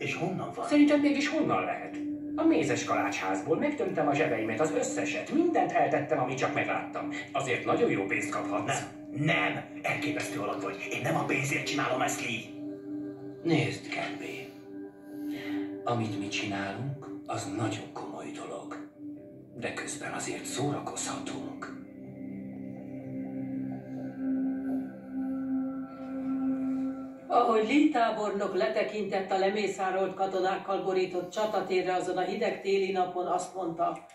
És honnan van? Szerintem mégis honnan lehet? A mézes kalácsházból megtömtem a zsebeimet, az összeset, mindent eltettem, amit csak megláttam. Azért nagyon jó pénzt kaphatsz. Nem, elképesztő alak vagy. Én nem a pénzért csinálom ezt, Lee. Nézd, Gambé, amit mi csinálunk, az nagyon komoly dolog. De közben azért szórakozhatunk. Ahogy Lee tábornok letekintett a lemészárolt katonákkal borított csatatérre azon a hideg téli napon, azt mondta,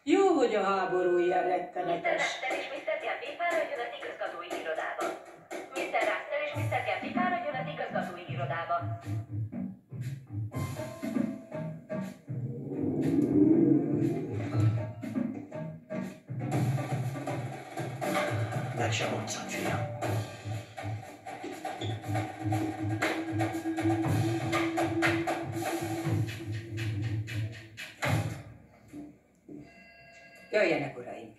jó, hogy a háború ilyen rettenetes. Mr. Raster és Mr. Gambé fáradjon az igazgatói irodába. Mr. Raster és Mr. Gambé fáradjon az igazgatói irodába. Meg sem mondszam, fiam. Jöjjenek, uraim!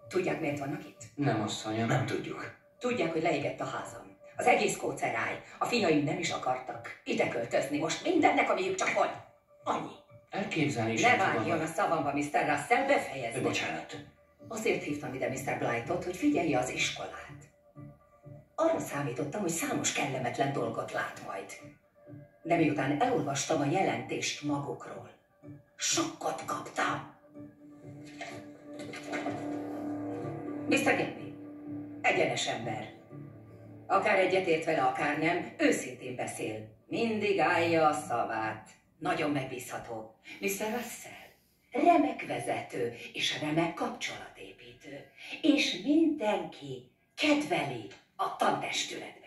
Tudják, miért vannak itt? Nem, asszonyom. Nem tudjuk. Tudják, hogy leégett a házam. Az egész kóceráj. A fiaim nem is akartak ide költözni. Most mindennek, amiük csak van. Annyi. Elképzelni Ne sem vágjon tudom. a szavamba, Mr. Russell, befejezni. Bocsánat. Azért hívtam ide Mr. Blightot, hogy figyelje az iskolát. Arra számítottam, hogy számos kellemetlen dolgot lát majd. De miután elolvastam a jelentést magukról, sokkot kaptam. Mr. Gambé, egyenes ember. Akár egyetért vele, akár nem, őszintén beszél. Mindig állja a szavát. Nagyon megbízható. Mr. Russell, remek vezető és remek kapcsolatépítő. És mindenki kedveli a tantestületbe.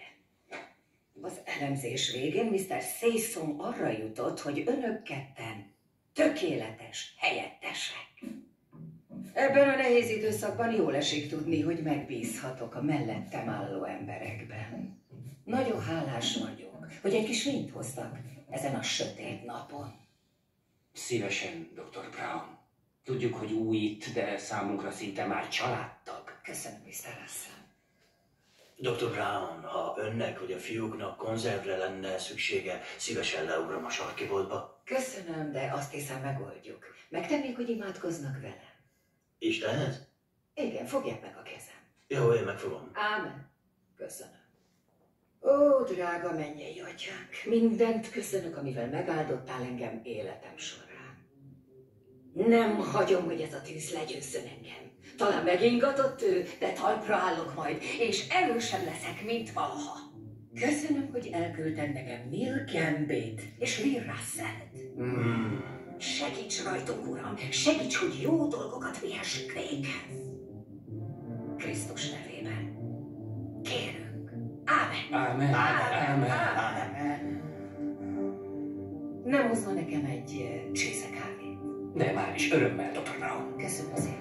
Az elemzés végén Mr. Sayson arra jutott, hogy önök ketten tökéletes helyettesek. Ebben a nehéz időszakban jól esik tudni, hogy megbízhatok a mellettem álló emberekben. Nagyon hálás vagyok, hogy egy kis fényt hoztak ezen a sötét napon. Szívesen, Dr. Brown. Tudjuk, hogy új itt, de számunkra szinte már családtag. Köszönöm, Mr. Russell. Dr. Brown, ha önnek vagy a fiúknak konzervre lenne szüksége, szívesen leugrom a sarkiboltba. Köszönöm, de azt hiszem megoldjuk. Megtennék, hogy imádkoznak velem? Istenhez? Igen, fogják meg a kezem. Jó, én megfogom. Ámen. Köszönöm. Ó, drága mennyei atyánk, mindent köszönök, amivel megáldottál engem életem során. Nem hagyom, hogy ez a tűz legyőzzön engem. Talán megingatott ő, de talpra állok majd, és erősebb leszek, mint valaha. Köszönöm, hogy elküldted nekem Neil Gambét és Lee Russellt. Segíts rajtunk, Uram, segíts, hogy jó dolgokat vihessünk véghez. Krisztus nevében. Kérünk. Ámen. Ámen. Ámen. Ámen. Nem hozna nekem egy csésze kávét? De már is örömmel, Dr. Brown. Köszönöm szépen.